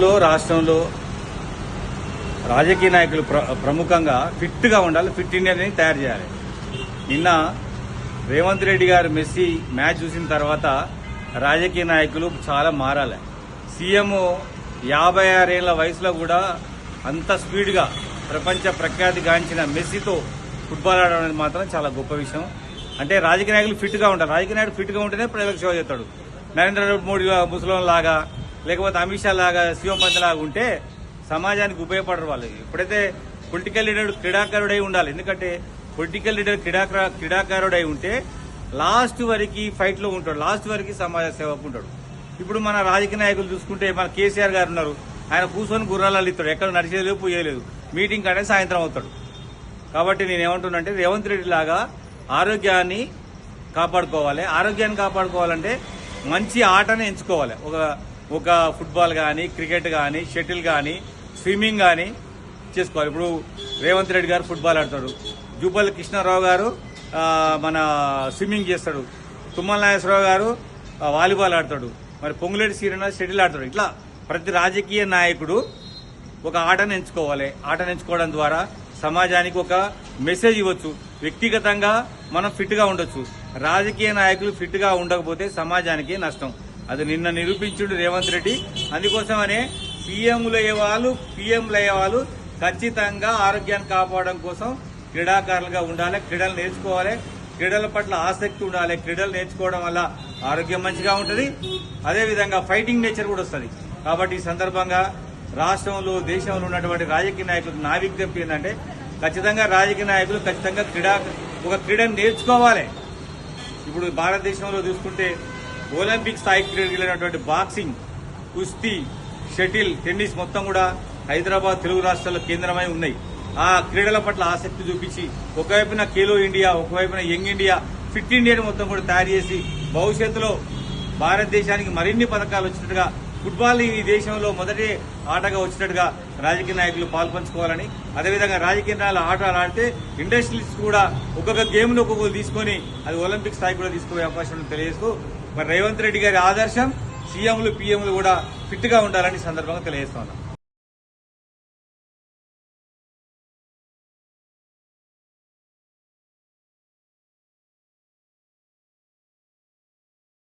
దేశంలో రాష్ట్రంలో రాజకీయ నాయకులు ప్రముఖంగా ఫిట్గా ఉండాలి. ఫిట్ ఇండియాని తయారు చేయాలి. నిన్న రేవంత్ రెడ్డి గారు మెస్సీ మ్యాచ్ చూసిన తర్వాత రాజకీయ నాయకులు చాలా మారాలి. సీఎం 56 ఏళ్ల వయసులో కూడా అంత స్పీడ్గా ప్రపంచ ప్రఖ్యాతి గాంచిన మెస్సీతో ఫుట్బాల్ ఆడడం అనేది మాత్రం చాలా గొప్ప విషయం. అంటే రాజకీయ నాయకులు ఫిట్గా ఉంటారు. రాజకీయ నాయకులు ఫిట్గా ఉంటేనే ప్రజలకు సేవ చేస్తాడు. నరేంద్ర మోడీ ముసలిం లాగా లేకపోతే అమిత్ షా లాగా శివపంత్ లాగా ఉంటే సమాజానికి ఉపయోగపడరు వాళ్ళు. ఎప్పుడైతే పొలిటికల్ లీడర్ క్రీడాకారుడై ఉండాలి. ఎందుకంటే పొలిటికల్ లీడర్ క్రీడాకారుడై ఉంటే లాస్ట్ వరకు ఫైట్లో ఉంటాడు, లాస్ట్ వరకు సమాజ సేవకు ఉంటాడు. ఇప్పుడు మన రాజకీయ నాయకులు చూసుకుంటే మన కేసీఆర్ గారు ఉన్నారు. ఆయన కూర్చొని గుర్రాలు ఇస్తాడు, ఎక్కడ నడిచేది పోయేలేదు, మీటింగ్ కానీ సాయంత్రం అవుతాడు. కాబట్టి నేనేమంటున్నానంటే రేవంత్ రెడ్డి లాగా ఆరోగ్యాన్ని కాపాడుకోవాలి. ఆరోగ్యాన్ని కాపాడుకోవాలంటే మంచి ఆటని ఎంచుకోవాలి. ఒక ఫుట్బాల్ కానీ, క్రికెట్ కానీ, షటిల్ కానీ, స్విమ్మింగ్ కానీ చేసుకోవాలి. ఇప్పుడు రేవంత్ రెడ్డి గారు ఫుట్బాల్ ఆడతాడు, జూపల్లి కృష్ణారావు గారు మన స్విమ్మింగ్ చేస్తాడు, తుమ్మల నాగేశ్వరరావు గారు వాలీబాల్ ఆడతాడు, మరి పొంగులేటి శ్రీనివాస్ షటిల్ ఆడతాడు. ఇట్లా ప్రతి రాజకీయ నాయకుడు ఒక ఆటను ఎంచుకోవాలి. ఆటను ఎంచుకోవడం ద్వారా సమాజానికి ఒక మెసేజ్ ఇవ్వచ్చు. వ్యక్తిగతంగా మనం ఫిట్గా ఉండొచ్చు. రాజకీయ నాయకులు ఫిట్గా ఉండకపోతే సమాజానికి నష్టం. అది నిన్న నిరూపించుడు రేవంత్ రెడ్డి. అందుకోసమనే సీఎంలు అయ్యేవాళ్ళు, పీఎంలు అయ్యేవాళ్ళు ఖచ్చితంగా ఆరోగ్యాన్ని కాపాడడం కోసం క్రీడాకారులుగా ఉండాలి. క్రీడలు నేర్చుకోవాలి. క్రీడల పట్ల ఆసక్తి ఉండాలి. క్రీడలు నేర్చుకోవడం వల్ల ఆరోగ్యం మంచిగా ఉంటుంది. అదేవిధంగా ఫైటింగ్ నేచర్ కూడా వస్తుంది. కాబట్టి ఈ సందర్భంగా రాష్ట్రంలో, దేశంలో ఉన్నటువంటి రాజకీయ నాయకులకు నా విజ్ఞప్తి ఏంటంటే ఖచ్చితంగా రాజకీయ నాయకులు ఖచ్చితంగా ఒక క్రీడను నేర్చుకోవాలి. ఇప్పుడు భారతదేశంలో చూసుకుంటే ఒలింపిక్ స్థాయి క్రీడలు వెళ్ళినటువంటి బాక్సింగ్, కుస్తీ, షటిల్, టెన్నిస్ మొత్తం కూడా హైదరాబాద్, తెలుగు రాష్ట్రాల్లో కేంద్రమై ఉన్నాయి. ఆ క్రీడల పట్ల ఆసక్తి చూపించి ఒకవైపున ఖేలో ఇండియా, ఒకవైపున యంగ్ ఇండియా, ఫిట్ ఇండియాని మొత్తం కూడా తయారు చేసి భవిష్యత్తులో భారతదేశానికి మరిన్ని పథకాలు వచ్చినట్టుగా, ఫుట్బాల్ ఈ దేశంలో మొదటి ఆటగా వచ్చినట్టుగా రాజకీయ నాయకులు పాల్పంచుకోవాలని, అదేవిధంగా రాజకీయ నాయకులు ఆటలు ఆడితే ఇండస్ట్రీస్ కూడా ఒక్కొక్క గేమ్లో ఒక్కొక్కరు తీసుకొని అది ఒలింపిక్ స్థాయి కూడా తీసుకునే అవకాశం తెలియజేస్తూ మరి రేవంత్ రెడ్డి గారి ఆదర్శం సీఎంలు, పీఎంలు కూడా ఫిట్గా ఉండాలని సందర్భంగా తెలియజేస్తా ఉన్నాం.